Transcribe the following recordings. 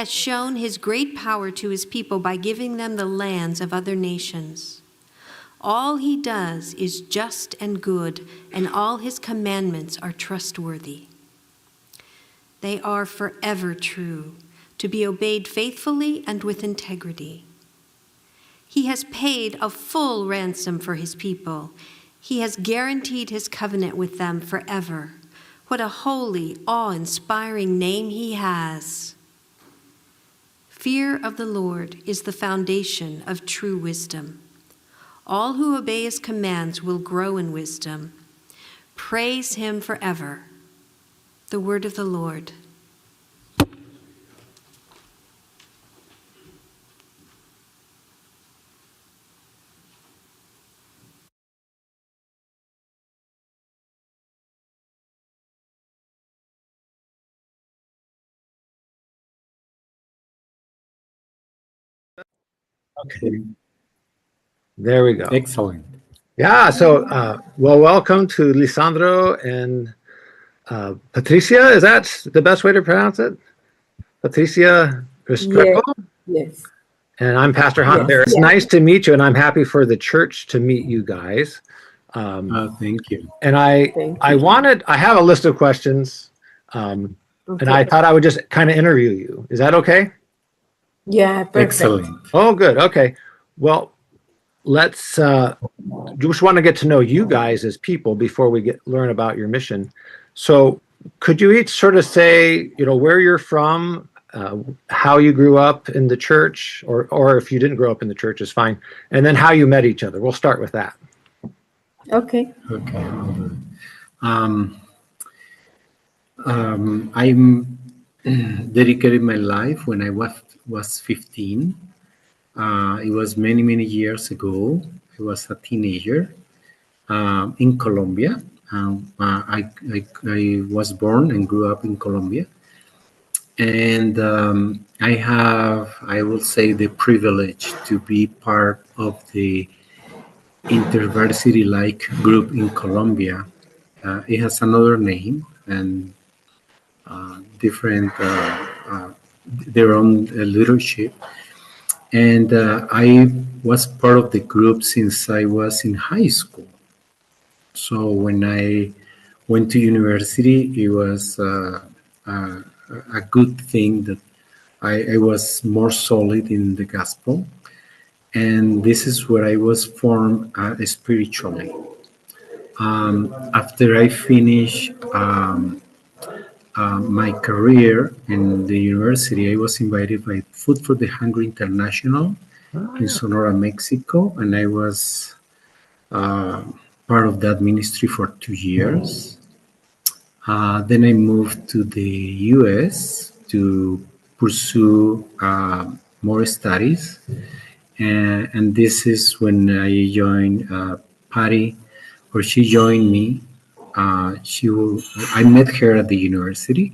has shown his great power to his people by giving them the lands of other nations. All he does is just and good, and all his commandments are trustworthy. They are forever true, to be obeyed faithfully and with integrity. He has paid a full ransom for his people. He has guaranteed his covenant with them forever. What a holy, awe-inspiring name he has. Fear of the Lord is the foundation of true wisdom. All who obey his commands will grow in wisdom. Praise him forever. The word of the Lord. Okay. There we go. Excellent. Yeah, so, well, welcome to Lisandro and Patricia. Is that the best way to pronounce it? Patricia Restrepo? Yes. And I'm Pastor Hans-Erik. It's nice to meet you, and I'm happy for the church to meet you guys. Thank you. And I have a list of questions, and I thought I would just kind of interview you. Is that okay? Yeah, perfect. Excellent. Oh, good. Okay. Well, let's just want to get to know you guys as people before we learn about your mission. So could you each sort of say, where you're from, how you grew up in the church, or if you didn't grow up in the church is fine, and then how you met each other. We'll start with that. Okay. I'm dedicated my life when I was 15. It was many years ago. I was a teenager in Colombia. I was born and grew up in Colombia. And I will say, the privilege to be part of the InterVarsity-like group in Colombia. It has another name and different, their own leadership. And I was part of the group since I was in high school. So when I went to university, it was a good thing that I was more solid in the gospel. And this is where I was formed spiritually. After I finished my career in the university, I was invited by Food for the Hungry International in Sonora, Mexico, and I was part of that ministry for 2 years. Then I moved to the US to pursue more studies, and this is when I joined Patty, or she joined me. I met her at the university,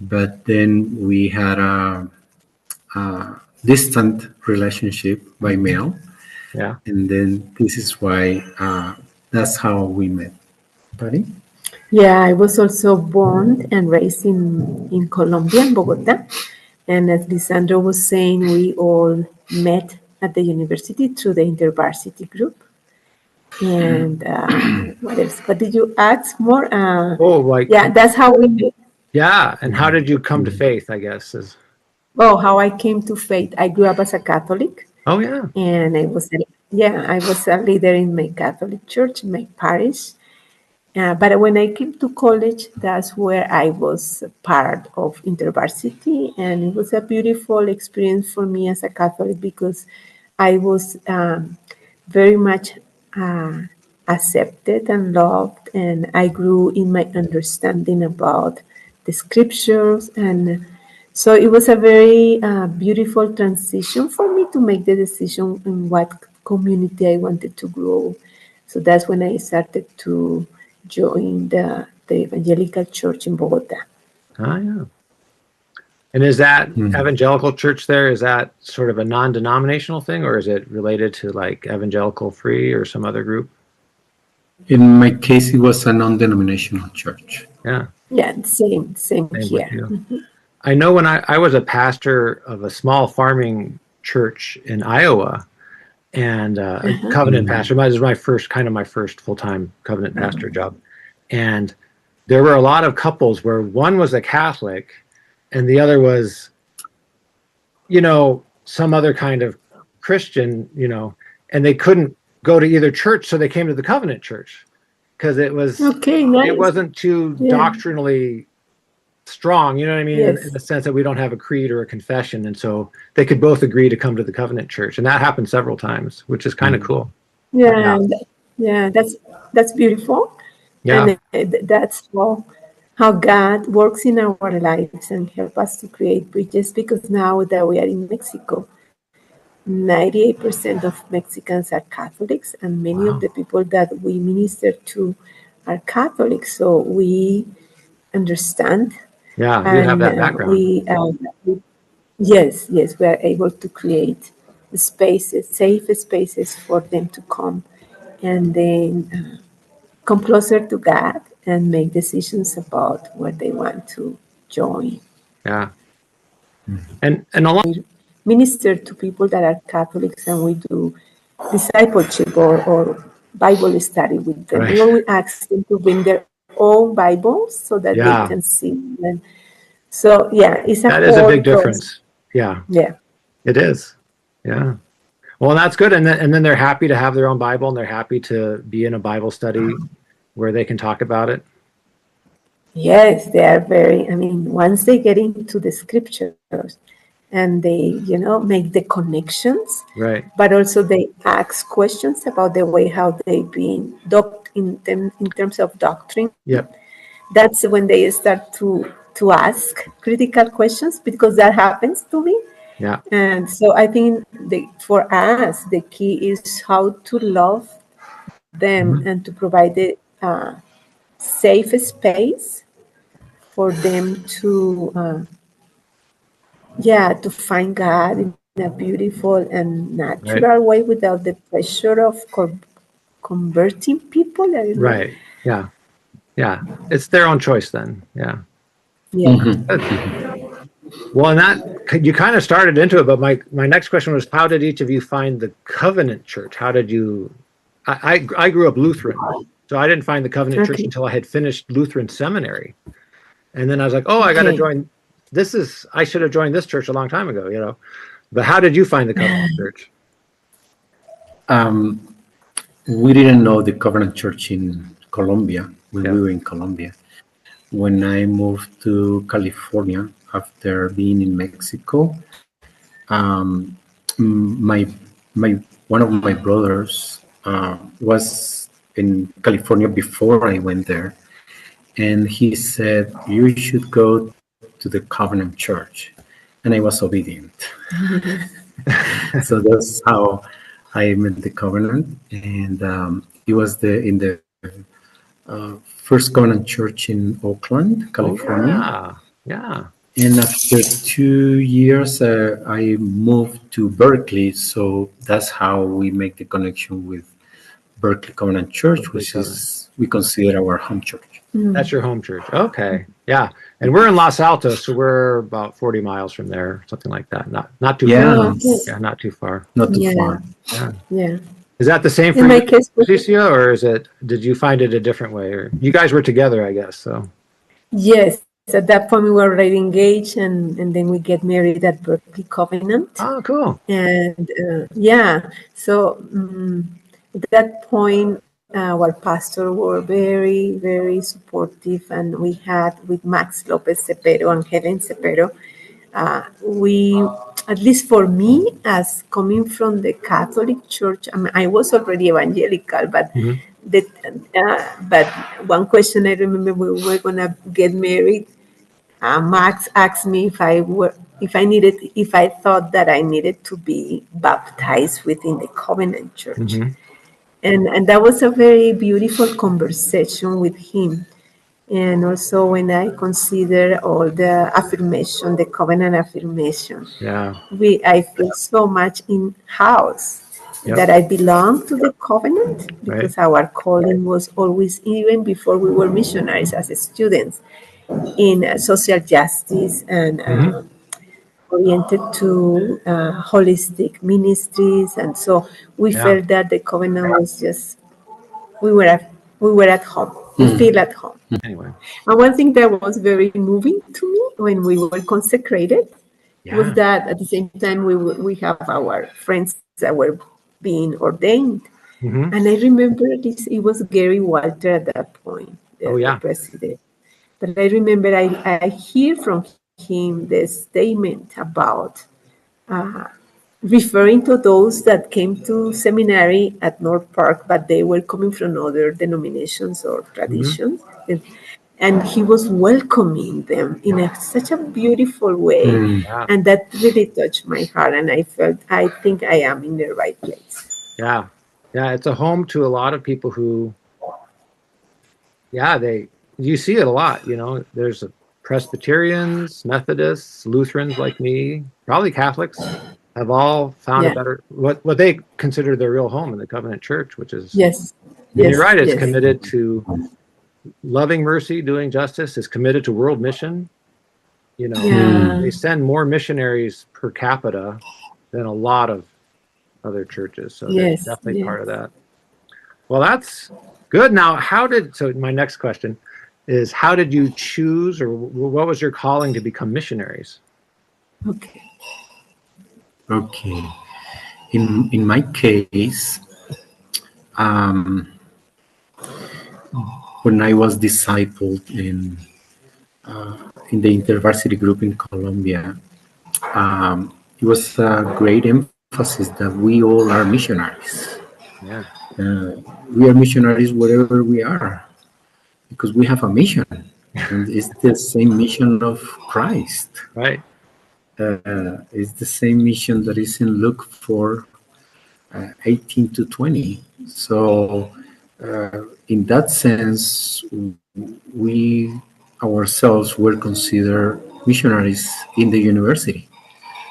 but then we had a distant relationship by mail. Yeah. And then this is why, that's how we met. Patty? Yeah, I was also born and raised in Colombia, in Bogota. And as Lisandro was saying, we all met at the university through the InterVarsity group. And what else? What did you ask more? Yeah, that's how we met. Yeah, and how did you come to faith, I guess? How I came to faith. I grew up as a Catholic. Oh, yeah. And I was a leader in my Catholic church, in my parish. But when I came to college, that's where I was part of InterVarsity. And it was a beautiful experience for me as a Catholic, because I was very much accepted and loved, and I grew in my understanding about the scriptures. And so it was a very beautiful transition for me to make the decision in what community I wanted to grow. So that's when I started to join the evangelical church in Bogota. Oh, yeah. And is that evangelical church there, is that sort of a non-denominational thing, or is it related to like Evangelical Free or some other group? In my case, it was a non-denominational church. Yeah. Yeah, same here. I know when I was a pastor of a small farming church in Iowa, and a covenant pastor. That was my first full-time covenant pastor job. And there were a lot of couples where one was a Catholic and the other was, some other kind of Christian, and they couldn't go to either church, so they came to the covenant church because it nice. wasn't too doctrinally strong, you know what I mean, Yes. in the sense that we don't have a creed or a confession, and so they could both agree to come to the covenant church, and that happened several times, which is kind of cool. Yeah, that's beautiful. Yeah, And that's how God works in our lives and help us to create bridges, because now that we are in Mexico, 98% of Mexicans are Catholics, and many of the people that we minister to are Catholics. So we understand, yeah, you have and that background. yes, we are able to create spaces, safe spaces for them to come and then come closer to God and make decisions about where they want to join. Yeah, and a lot. Minister to people that are Catholics, and we do discipleship or Bible study with them. We Right. always ask them to bring their own Bibles so that they Yeah, can see. And so, yeah, it's a that is a whole big process. difference. Yeah, Yeah. it is. Yeah. Well, that's good. And then they're happy to have their own Bible, and they're happy to be in a Bible study where they can talk about it. Yes, they are once they get into the scriptures and they, make the connections, Right. but also they ask questions about the way how they've been in terms of doctrine. Yep. That's when they start to ask critical questions, because that happens to me. Yeah. And so I think for us, the key is how to love them and to provide the safe space for them to find God in a beautiful and Right. natural way without the pressure of converting people. I don't know. Right. Yeah. Yeah. It's their own choice then. Yeah. Yeah. Well, and that you kind of started into it, but my next question was, how did each of you find the Covenant Church? How did you? I grew up Lutheran, so I didn't find the Covenant Church Okay. until I had finished Lutheran seminary, and then I was like, oh, I got to Okay. join. I should have joined this church a long time ago, But how did you find the Covenant Church? We didn't know the Covenant Church in Colombia when Yeah. we were in Colombia. When I moved to California after being in Mexico, my one of my brothers was in California before I went there, and he said, "You should go to the Covenant Church," and I was obedient. So that's how I met the Covenant, and it was in the First Covenant Church in Oakland, California. Oh, yeah. And after 2 years, I moved to Berkeley. So that's how we make the connection with Berkeley Covenant Church, Berkeley which Covenant. is we consider our home church. That's your home church. Okay. Yeah. And we're in Los Altos, so we're about 40 miles from there, something like that. Not too far. Okay. Yeah, not too far. Not too Yeah. far. Yeah. Yeah. Is that the same for In my you, case, Patricia, or did you find it a different way? Or you guys were together, I guess. So yes. At that point, we were already engaged, and then we get married at Berkeley Covenant. oh, cool. And so at that point, our pastor were very, very supportive, and we had with Max Lopez Cepero and Helen Cepero, we, at least for me, as coming from the Catholic Church, I was already evangelical, but but one question I remember, we were gonna get married. Max asked me if I thought that I needed to be baptized within the Covenant Church. And that was a very beautiful conversation with him. And also when I consider all the affirmation, the covenant affirmation, Yeah. I feel so much in house Yep. that I belong to the covenant, Right. because our calling was always, even before we were missionaries as students, in social justice and oriented to holistic ministries, and so we Yeah. felt that the covenant was just we were at home. We feel at home. Anyway. And one thing that was very moving to me when we were consecrated was Yeah. that at the same time we have our friends that were being ordained. Hmm. And I remember this, it was Gary Walter at that point, Oh, the yeah. president. But I remember I hear from him the statement about referring to those that came to seminary at North Park, but they were coming from other denominations or Hmm. traditions. And he was welcoming them in such a beautiful way. Yeah. And that really touched my heart. And I felt, I think I am in the right place. Yeah. Yeah. It's a home to a lot of people who, yeah, you see it a lot, there's Presbyterians, Methodists, Lutherans like me, probably Catholics have all found a Yeah. better, what they consider their real home in the Covenant Church, which is, Yes. and you're Yes. right, it's Yes. committed to loving mercy, doing justice, is committed to world mission. Yeah. They send more missionaries per capita than a lot of other churches. So they're Yes. definitely Yes. part of that. Well, that's good. Now, so my next question is, how did you choose, or what was your calling to become missionaries? Okay. Okay. In my case, um, when I was discipled in the InterVarsity group in Colombia, it was a great emphasis that we all are missionaries. Yeah. We are missionaries wherever we are because we have a mission, and it's the same mission of Christ. Right. It's the same mission that is in Luke 4, 18 to 20. So, in that sense, we ourselves were considered missionaries in the university.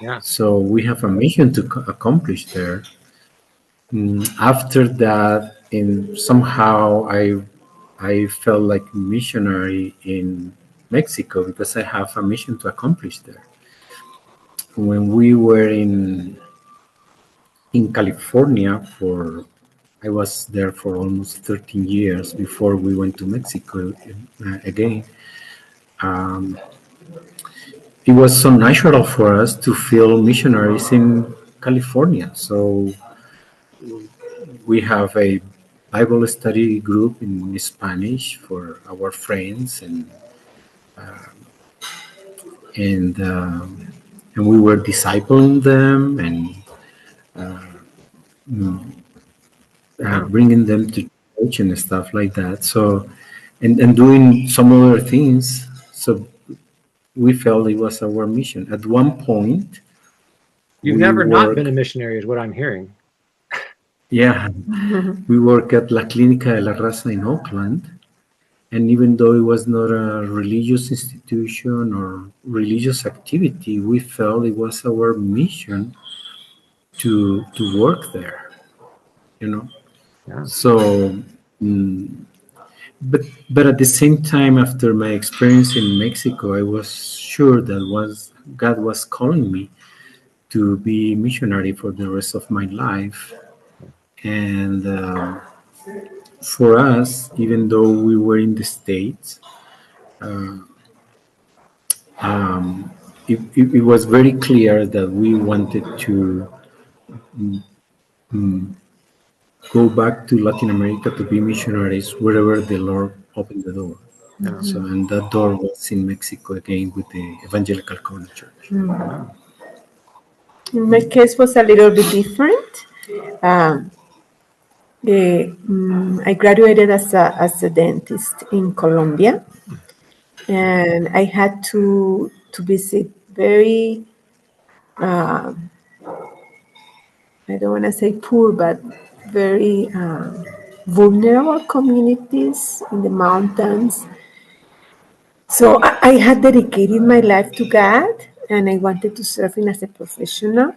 Yeah. So we have a mission to accomplish there. After that, somehow I felt like a missionary in Mexico because I have a mission to accomplish there. When we were in California I was there for almost 13 years before we went to Mexico again. Um, it was so natural for us to feel missionaries in California. So we have a Bible study group in Spanish for our friends, and we were discipling them and bringing them to church and stuff like that. So, and doing some other things. So we felt it was our mission. At one point, You've we never not been work. a missionary, is what I'm hearing. Yeah, we work at La Clínica de la Raza in Oakland. And even though it was not a religious institution or religious activity, we felt it was our mission to work there, you know. Yeah. So, but at the same time, after my experience in Mexico, I was sure that God was calling me to be missionary for the rest of my life. And for us, even though we were in the States, it was very clear that we wanted to go back to Latin America to be missionaries wherever the Lord opened the door. Yeah. So, and that door was in Mexico again with the Evangelical Covenant Church. Yeah. My case was a little bit different. Um, I graduated as a dentist in Colombia, and I had to visit very, I don't want to say poor, but very vulnerable communities in the mountains. So I had dedicated my life to God, and I wanted to serve Him as a professional.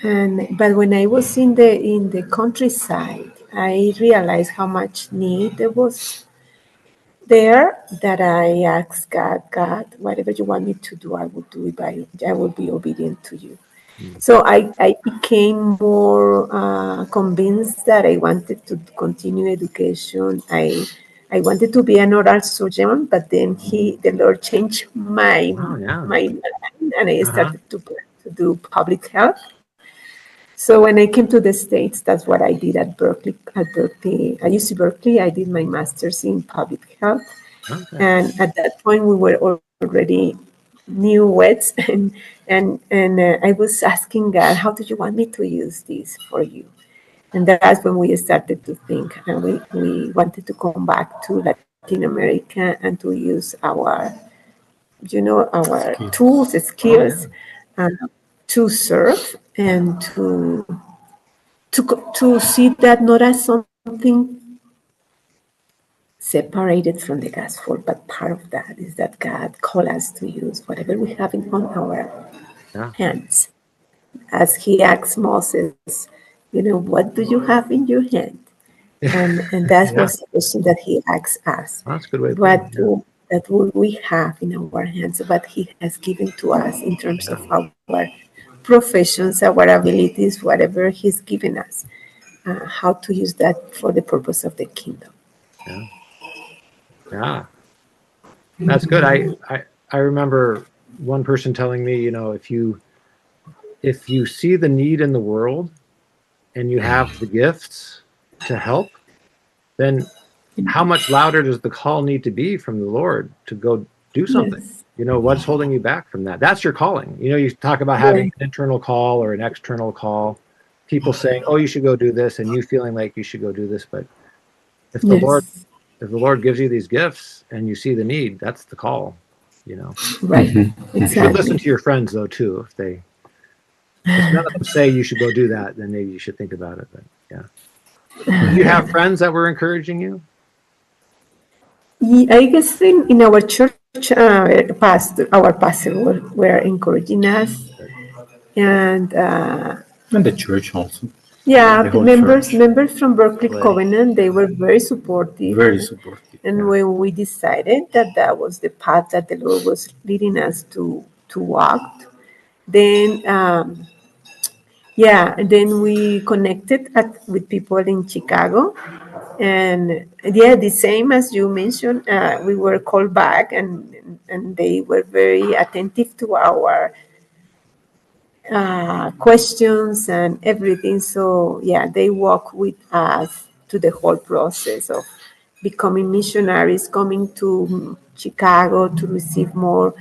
But when I was in the countryside, I realized how much need there was there that I asked God, God, whatever you want me to do, I will do it I will be obedient to you. So I became more convinced that I wanted to continue education. I wanted to be an oral surgeon, but then the Lord changed Oh, yeah. my mind, and I Uh-huh. started to do public health. So when I came to the States, that's what I did at Berkeley. At Berkeley, I used to Berkeley. I did my master's in public health, Okay. and at that point we were already newlyweds, and I was asking God, how do you want me to use this for you? And that's when we started to think, and we wanted to come back to Latin America and to use our Skills. tools, skills, uh, to serve and to see that not as something separated from the gospel, but part of that is that God called us to use whatever we have on our Yeah. hands. As he asked Moses, what do you have in your hand? And that Yeah. was the question that he asked us. Well, that's a good way of putting it. What Yeah. that would we have in our hands, what he has given to us in terms of our professions, our abilities, whatever he's given us, how to use that for the purpose of the kingdom. Yeah. Yeah. That's good. I remember one person telling me, if you see the need in the world and you have the gifts to help, then how much louder does the call need to be from the Lord to go do something? Yes. What's holding you back from that? That's your calling. You talk about having Yeah. an internal call or an external call. People saying, "Oh, you should go do this," and you feeling like you should go do this. But if the Lord, Yes. if the Lord gives you these gifts and you see the need, that's the call. Right. You should listen Exactly. to your friends though too. If none of them say you should go do that, then maybe you should think about it. But yeah, do you have friends that were encouraging you? I guess in our church, our pastor were encouraging us, and And the church also, yeah, the the whole members church, members from Berkeley Covenant, they were very supportive. very supportive. And Yeah. when we decided that that was the path that the Lord was leading us to walk, then yeah, and then we connected with people in Chicago, and yeah, the same as you mentioned, we were called back, and they were very attentive to our questions and everything. So yeah, they walk with us to the whole process of becoming missionaries, coming to Chicago to receive more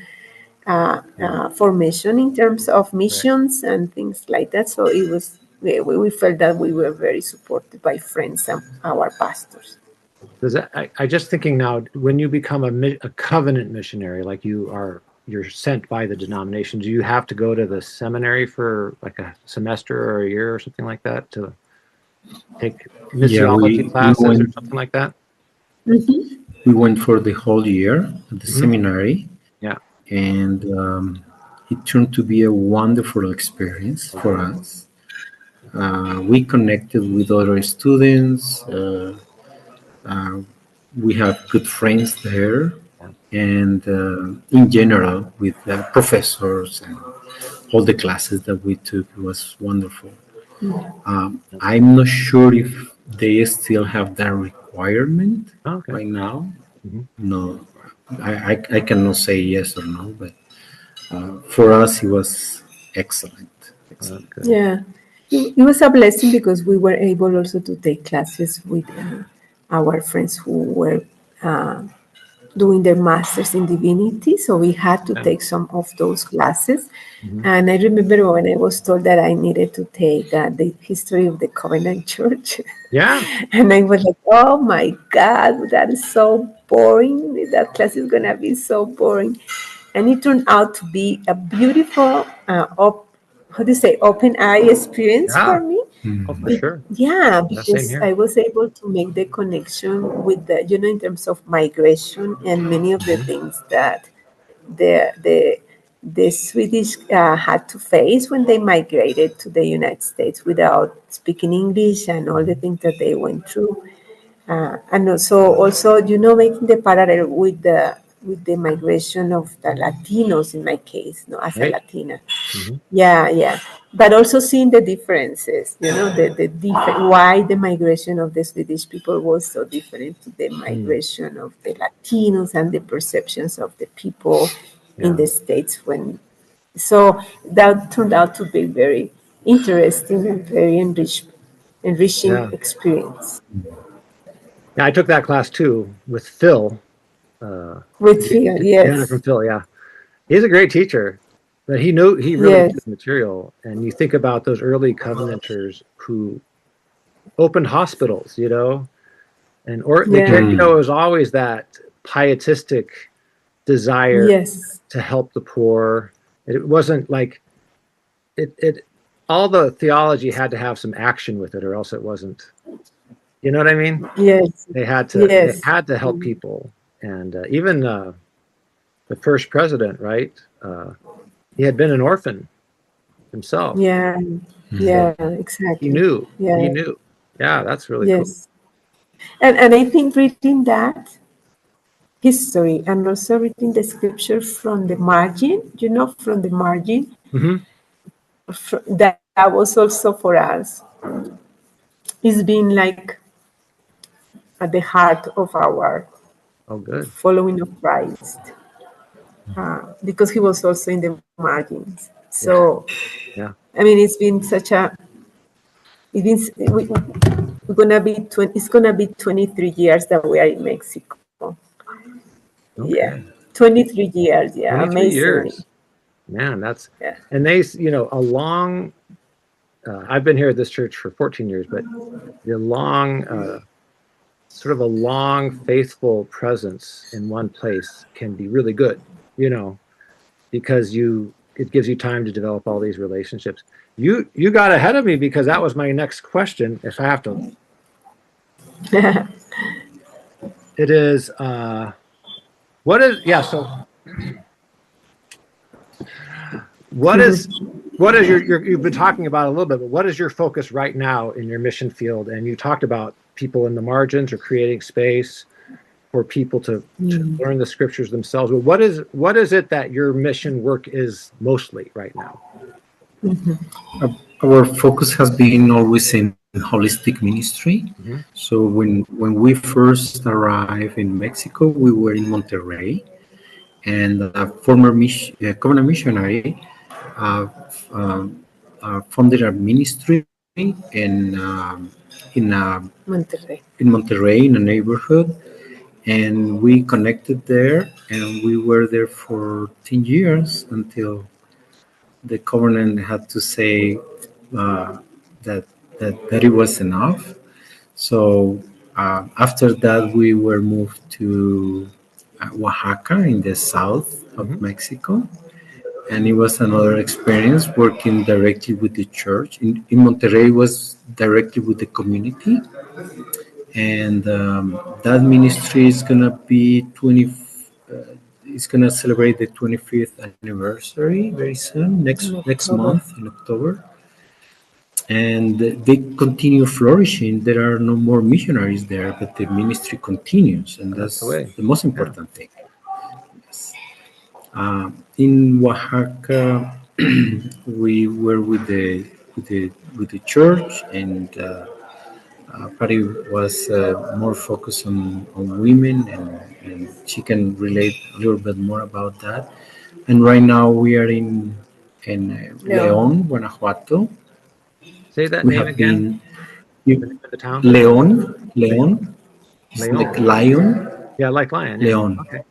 formation in terms of Right. missions and things like that. So it was we felt that we were very supported by friends and our pastors. Does that, I just thinking now, when you become a covenant missionary, like you're sent by the denomination, do you have to go to the seminary for like a semester or a year or something like that to take Yeah, missiology classes or something like that? we went for the whole year at the Hmm. seminary, Yeah. and it turned to be a wonderful experience for us. We connected with other students. Uh, we have good friends there, Yeah. and in general with professors and all the classes that we took, it was wonderful. I'm not sure if they still have that requirement Okay. right now. Hmm. No, I cannot say yes or no, but for us it was excellent. That's Excellent. good. Yeah, it was a blessing because we were able also to take classes with our friends who were uh, doing their masters in divinity. So we had to Yeah. take some of those classes. Hmm. And I remember when I was told that I needed to take the history of the Covenant Church. Yeah. And I was like, oh my God, that is so boring. That class is going to be so boring. And it turned out to be a beautiful, how do you say, open eye experience Yeah. for me. Oh, for sure. Yeah, Yeah, same because here. I was able to make the connection with in terms of migration and many of the Hmm. things that the the the Swedish had to face when they migrated to the United States without speaking English and all the things that they went through. And also, making the parallel with the migration of the Latinos in my case, as a Right. Latina. Mhm. Yeah. But also seeing the differences, why the migration of the Swedish people was so different to the migration of the Latinos and the perceptions of the people in Yeah. the States so that turned out to be very interesting and very enriching Yeah. experience. Yeah, I took that class too with Phil. Uh, With fear, Deanna from yes, Phil. Yeah, he's a great teacher, but he really knew yes, the material. And you think about those early Covenanters who opened hospitals, or yeah, it was always that pietistic desire yes, to help the poor. It wasn't like it. All the theology had to have some action with it, or else it wasn't. You know what I mean? yes, They had to yes, help people, and even the first president, right? He had been an orphan himself, yeah, so yeah, he exactly. knew. He Yeah, knew. Yeah, that's really cool. yes. And I think reading that history and also reading the scripture from the margin, from the margin, Hmm. that was also for us. It's been like at the heart of our Oh, good. following of Christ, because he was also in the margins. Yeah, So, yeah. I mean, it's been such a, it's been, we're gonna be 20, it's gonna be 23 years that we are in Mexico. Yeah, Okay, 23 years. Yeah, 23 years. amazingly. Man, that's Yeah, and they, a long. I've been here at this church for 14 years, but the long, sort of a long, faithful presence in one place can be really good. You know, because it gives you time to develop all these relationships. You got ahead of me because that was my next question. If I have to, it is what is yeah. So what is you've been talking about a little bit, but what is your focus right now in your mission field? And you talked about people in the margins or creating space for people to learn the scriptures themselves. But what is it that your mission work is mostly right now? Our focus has been always in holistic ministry. Mm-hmm. So when we first arrived in Mexico, we were in Monterrey, and a former covenant missionary uh, um, founded a ministry in in uh, Monterrey. in Monterrey in a neighborhood, and we connected there, and we were there for 10 years until the covenant had to say uh, that, that it was enough. So after that, we were moved to Oaxaca in the south of Mm-hmm. Mexico, and it was another experience working directly with the church. In Monterrey, it was directly with the community, and that ministry is gonna be 20. It's gonna celebrate the 25th anniversary very soon, In next October. month in October, and they continue flourishing. There are no more missionaries there, but the ministry continues, and That's the that's way. the most Yeah. important thing. In Oaxaca, we were with the church, and Patty was more focused on women, and she can relate a little bit more about that. And right now we are in Leon. León, Guanajuato. Say that We name have again. been The name of the town. Leon. León. It's like Leon. lion, Yeah, like lion. Yeah. León. Okay.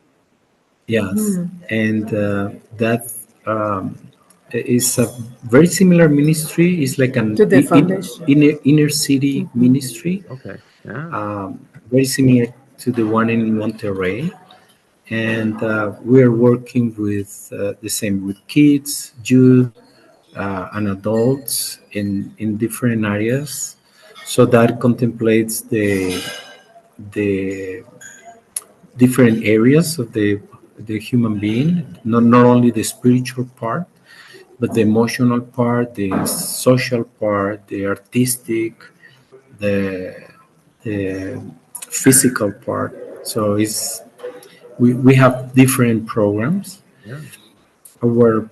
Yes, and that is a very similar ministry. It's like an To the foundation. inner city ministry, Okay. Yeah. very similar to the one in Monterrey. And we are working with the same with kids, youth, and adults in different areas. So that contemplates the different areas of the human being, not only the spiritual part, but the emotional part, the social part, the artistic, the the physical part. So we have different programs. Yeah. Our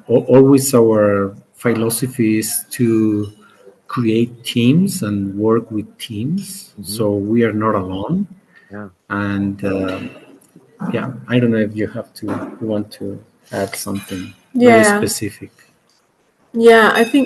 always our philosophy is to create teams and work with teams. So we are not alone. Yeah. And yeah, I don't know if you want to add something very Yeah, specific. yeah. I think